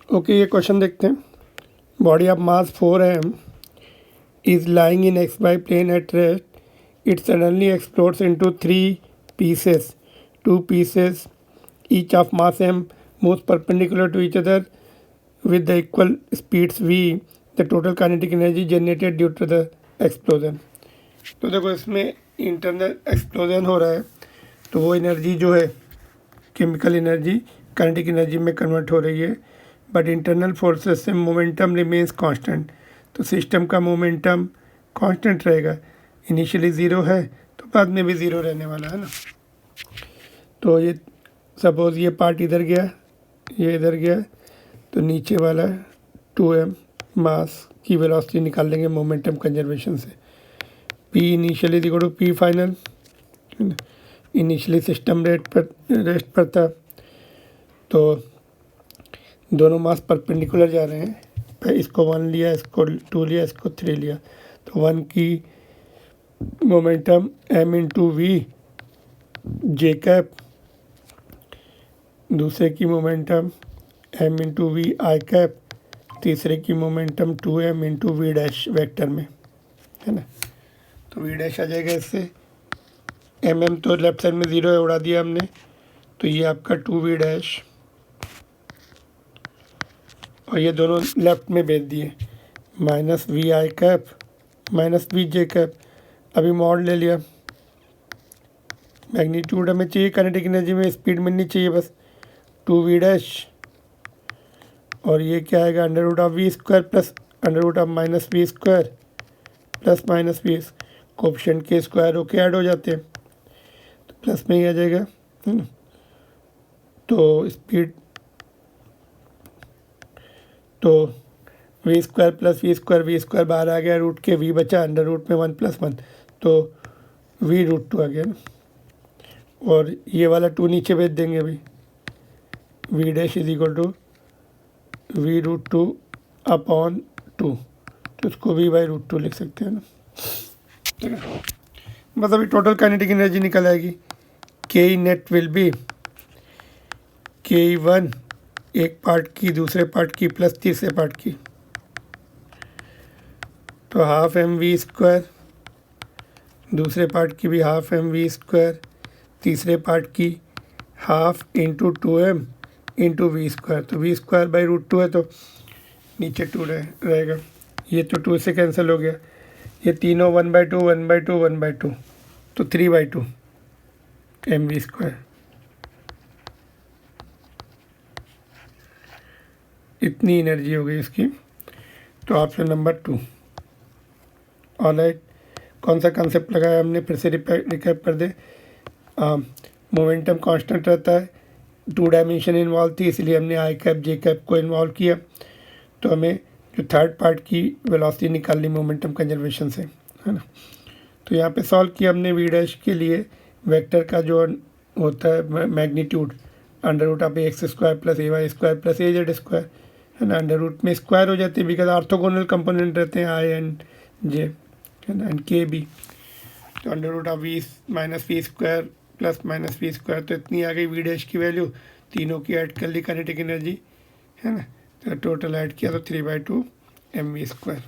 Okay, ये question देखते हैं। Body of mass 4m is lying in xy plane at rest. It suddenly explodes into 3 pieces. 2 pieces each of mass m moves perpendicular to each other with the equal speeds v. The total kinetic energy generated due to the explosion. तो देखो इसमें internal explosion हो रहा है, तो वो energy जो है केमिकल एनर्जी काइनेटिक एनर्जी में कन्वर्ट हो रही है, बट इंटरनल फोर्सेस से मोमेंटम रिमेन्स कांस्टेंट। तो सिस्टम का मोमेंटम कांस्टेंट रहेगा। इनिशियली ज़ीरो है तो बाद में भी ज़ीरो रहने वाला है ना। तो ये सपोज़ ये पार्ट इधर गया, ये इधर गया, तो नीचे वाला 2m मास की वेलोसिटी निकाल लेंगे मोमेंटम कंजर्वेशन से। p initially equal to p final, initially system rest पर था, तो दोनों मास परपेंडिकुलर जा रहे हैं। इसको 1 लिया, इसको 2 लिया, इसको 3 लिया, तो 1 की momentum m into V J cap, दूसरे की momentum m into V I cap, तीसरे की momentum 2m into V dash vector में, है ना। तो वी डैश आ जाएगा इससे, mm तो लेफ्ट साइड में 0 है, उड़ा दिया हमने, तो ये आपका 2v डैश, और ये दोनों लेफ्ट में भेज दिए, minus V I cap minus V J cap. अभी मॉड ले लिया, मैग्नीट्यूड हमें चाहिए, काइनेटिक एनर्जी में स्पीड मिलनी चाहिए बस, 2v डैश, और ये क्या आएगा under root of V square plus under root of minus V square plus minus V, coefficient के स्क्वायर होके ऐड हो जाते हैं, तो प्लस में ही आ जाएगा, है ना। तो स्पीड तो V square plus V square बाहर आ गया, रूट के वी बचा, अंडर रूट में 1 + 1, तो वी रूट 2 आ गया ना। और ये वाला 2 नीचे भेज देंगे अभी, V dash is equal to V root 2 upon 2, तो उसको वी बाई रूट 2 लिख सकते हैं ना, ठीक है। बस अभी टोटल काइनेटिक एनर्जी निकल आएगी, के ई नेट विल बी के ई 1 एक पार्ट की, दूसरे पार्ट की प्लस तीसरे पार्ट की, तो हाफ एम वी स्क्वायर, दूसरे पार्ट की भी हाफ एम वी स्क्वायर, तीसरे पार्ट की half into 2m into V square, तो वी स्क्वायर बाई रूट 2 है, तो नीचे 2 रहेगा, ये तो 2 से कैंसिल हो गया, ये तीनों 1/2 1/2 1/2, तो 3/2 एम वी स्क्वायर। इतनी एनर्जी हो गई इसकी, तो ऑप्शन नंबर 2। ऑलराइट, कौन सा कॉन्सेप्ट लगाया हमने, फिर से रिकैप कर दे। मोमेंटम कांस्टेंट रहता है, 2 डायमेंशन इन्वॉल्व थी, इसलिए हमने आई कैप जे कैप को इन्वॉल्व किया, तो हमें जो थर्ड पार्ट की वेलोसिटी निकालनी मोमेंटम कंजर्वेशन से, है ना। तो यहाँ पे सॉल्व किया हमने वी डैश के लिए, वेक्टर का जो होता है magnitude under root of X square plus a Y square plus a Z square, है ना। अंडर रूट में स्क्वायर हो जाते हैं बिकॉज ऑर्थोगोनल कंपोनेंट रहते हैं आई एंड जे, है ना, एंड के भी, तो under root of V minus V square plus minus V square, तो इतनी आ गई वी डैश की वैल्यू, तीनों की ऐड कर ली काइनेटिक एनर्जी, है ना, तो टोटल ऐड किया तो 3/2 एम वी स्क्वायर।